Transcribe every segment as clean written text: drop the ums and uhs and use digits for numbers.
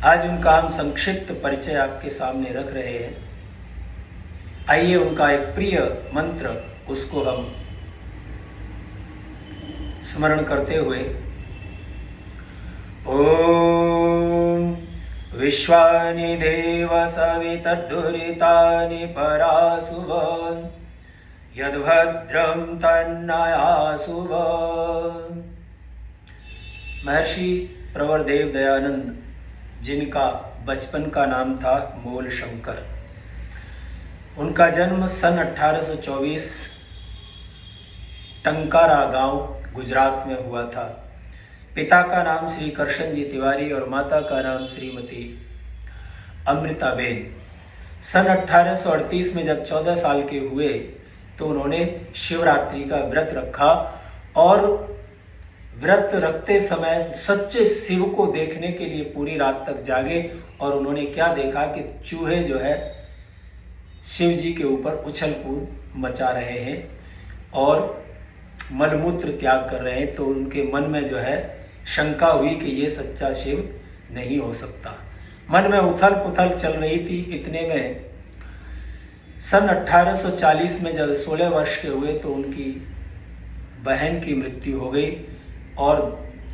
आज उनका हम संक्षिप्त परिचय आपके सामने रख रहे हैं। आइए उनका एक प्रिय मंत्र उसको हम स्मरण करते हुए ओम विश्वानि देव सवितर्दुरितानि परासुव यद्भद्रं तन्नयासुव। महर्षि प्रवर देव दयानंद, जिनका बचपन का नाम था मूल शंकर, उनका जन्म सन 1824 टंकारा गांव गुजरात में हुआ था। पिता का नाम श्री करशन जी तिवारी और माता का नाम श्रीमती अमृताबेन। सन 1838 में जब 14 साल के हुए तो उन्होंने शिवरात्रि का व्रत रखा और व्रत रखते समय सच्चे शिव को देखने के लिए पूरी रात तक जागे और उन्होंने क्या देखा कि चूहे जो है शिव जी के ऊपर उछल कूद मचा रहे हैं और मलमूत्र त्याग कर रहे हैं। तो उनके मन में जो है शंका हुई कि ये सच्चा शिव नहीं हो सकता। मन में उथल पुथल चल रही थी। इतने में सन 1840 में जब 16 वर्ष के हुए तो उनकी बहन की मृत्यु हो गई और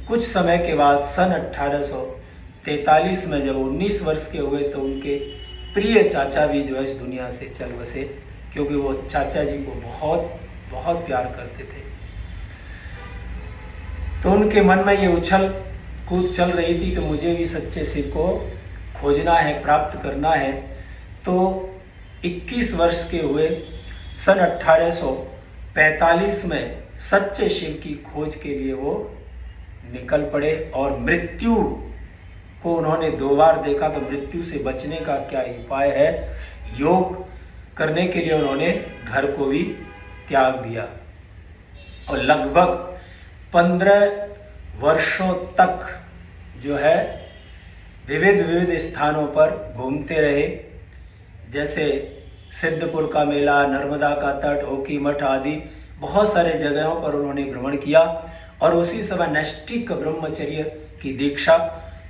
कुछ समय के बाद सन 1843 में जब 19 वर्ष के हुए तो उनके प्रिय चाचा भी जो है इस दुनिया से चल बसे, क्योंकि वो चाचा जी को बहुत बहुत प्यार करते थे। तो उनके मन में ये उछल कूद चल रही थी कि मुझे भी सच्चे शिव को खोजना है, प्राप्त करना है। तो 21 वर्ष के हुए सन 1845 में सच्चे शिव की खोज के लिए वो निकल पड़े और मृत्यु को उन्होंने 2 बार देखा। तो मृत्यु से बचने का क्या उपाय है, योग करने के लिए उन्होंने घर को भी त्याग दिया और लगभग 15 वर्षों तक जो है विविध स्थानों पर घूमते रहे, जैसे सिद्धपुर का मेला, नर्मदा का तट, ओकी मठ आदि बहुत सारे जगहों पर उन्होंने भ्रमण किया और उसी समय नैष्ठिक ब्रह्मचर्य की दीक्षा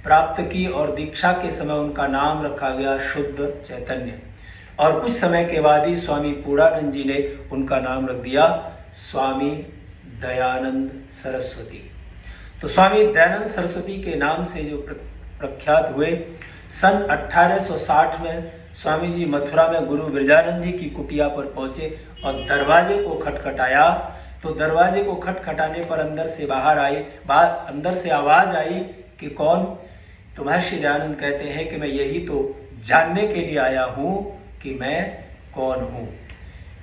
प्राप्त की और दीक्षा के समय उनका नाम रखा गया शुद्ध चैतन्य। और कुछ समय के बाद ही स्वामी पूर्णानंद जी ने उनका नाम रख दिया स्वामी दयानंद सरस्वती। तो स्वामी दयानंद सरस्वती के नाम से जो प्रख्यात हुए, सन 1860 में स्वामी जी मथुरा में गुरु विरजानंद जी की कुटिया पर पहुंचे और दरवाजे को खटखटाया। तो दरवाजे को खटखटाने पर अंदर से आवाज आई कि कौन? तो महर्षि दयानंद कहते हैं कि मैं यही तो जानने के लिए आया हूं कि मैं कौन हूं।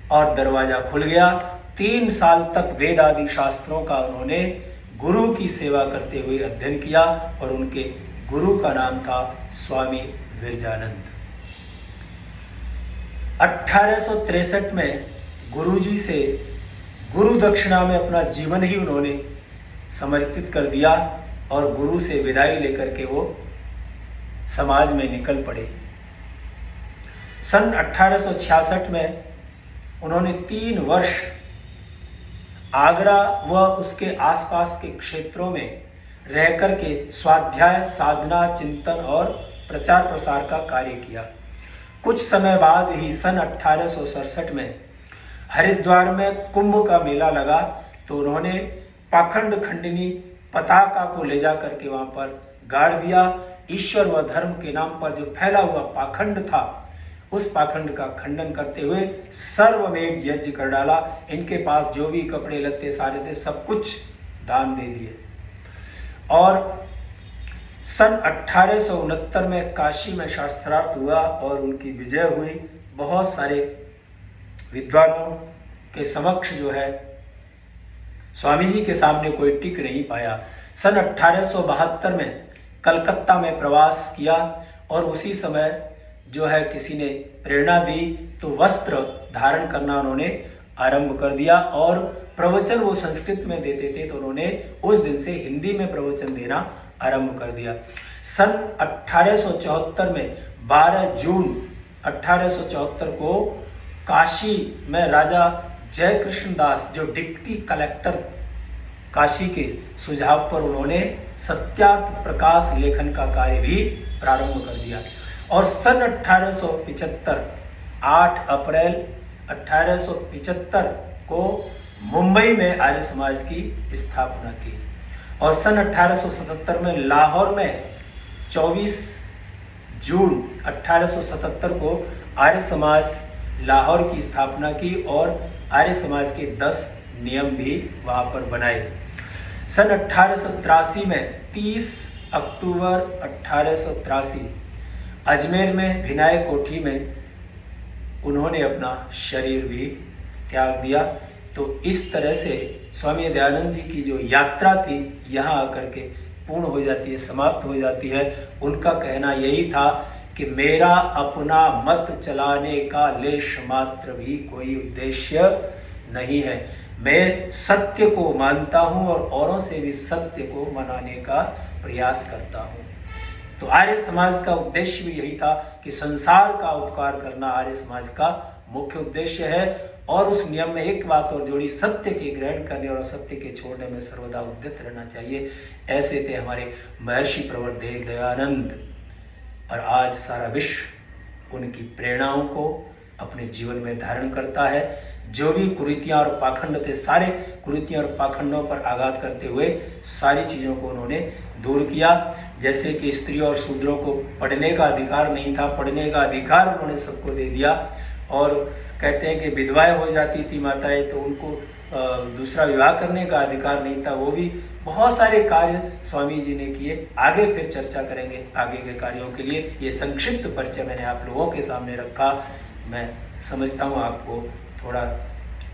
और दरवाजा खुल गया। 3 साल तक वेद आदि शास्त्रों का उन्होंने गुरु की सेवा करते हुए अध्ययन किया और उनके गुरु का नाम था स्वामी विरजानंद। 1863 में गुरुजी से गुरु दक्षिणा में अपना जीवन ही उन्होंने समर्पित कर दिया और गुरु से विदाई लेकर के वो समाज में निकल पड़े। सन 1866 में उन्होंने 3 वर्ष आगरा व उसके आसपास के क्षेत्रों में रह कर के स्वाध्याय, साधना, चिंतन और प्रचार प्रसार का कार्य किया। कुछ समय बाद ही सन 1867 में हरिद्वार में कुंभ का मेला लगा तो उन्होंने पाखंड खंडिनी पताका को ले जा करके वहां पर गाड़ दिया। ईश्वर व धर्म के नाम पर जो फैला हुआ पाखंड था उस पाखंड का खंडन करते हुए सर्वमेव यज्ञ कर डाला। इनके पास जो भी कपड़े लत्ते सारे थे सब कुछ दान दे दिए। और सन 1869 में काशी में शास्त्रार्थ हुआ और उनकी विजय हुई। बहुत सारे विद्वानों के समक्ष जो है स्वामी जी के सामने कोई टिक नहीं पाया। सन 1872 में कलकत्ता में प्रवास किया और उसी समय जो है किसी ने प्रेरणा दी तो वस्त्र धारण करना उन्होंने आरंभ कर दिया और प्रवचन वो संस्कृत में देते थे तो उन्होंने उस दिन से हिंदी में प्रवचन देना आरंभ कर दिया। सन 1874 में 12 जून 1874 को काशी में राजा जय कृष्ण दास जो डिप्टी कलेक्टर काशी के सुझाव पर उन्होंने सत्यार्थ प्रकाश लेखन का कार्य भी प्रारंभ कर दिया और सन 1875 8 अप्रैल 1875 को मुंबई में आर्य समाज की स्थापना की और सन 1877 में लाहौर में 24 जून 1877 को आर्य समाज लाहौर की स्थापना की और आर्य समाज के 10 नियम भी वहाँ पर बनाए। सन 1883 में 30 अक्टूबर 1883 अजमेर में विनायक कोठी में उन्होंने अपना शरीर भी त्याग दिया। तो इस तरह से स्वामी दयानंद जी की जो यात्रा थी यहाँ आकर के पूर्ण हो जाती है, समाप्त हो जाती है। उनका कहना यही था कि मेरा अपना मत चलाने का लेश मात्र भी कोई उद्देश्य नहीं है, मैं सत्य को मानता हूँ और औरों से भी सत्य को मनाने का प्रयास करता हूँ। तो आर्य समाज का उद्देश्य भी यही था कि संसार का उपकार करना आर्य समाज का मुख्य उद्देश्य है। और उस नियम में एक बात और जोड़ी, सत्य के ग्रहण करने और असत्य के छोड़ने में सर्वदा उद्यत रहना चाहिए। ऐसे थे हमारे महर्षि प्रवर देव दयानंद और आज सारा विश्व उनकी प्रेरणाओं को अपने जीवन में धारण करता है। जो भी कुरीतियाँ और पाखंड थे, सारे कुरीतियाँ और पाखंडों पर आघात करते हुए सारी चीज़ों को उन्होंने दूर किया। जैसे कि स्त्रियों और शूद्रों को पढ़ने का अधिकार नहीं था, पढ़ने का अधिकार उन्होंने सबको दे दिया। और कहते हैं कि विधवाएं हो जाती थी माताएं तो उनको दूसरा विवाह करने का अधिकार नहीं था। वो भी बहुत सारे कार्य स्वामी जी ने किए। आगे फिर चर्चा करेंगे आगे के कार्यों के लिए। ये संक्षिप्त परिचय मैंने आप लोगों के सामने रखा। मैं समझता हूँ आपको थोड़ा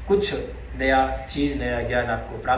कुछ नया चीज़, नया ज्ञान आपको प्राप्त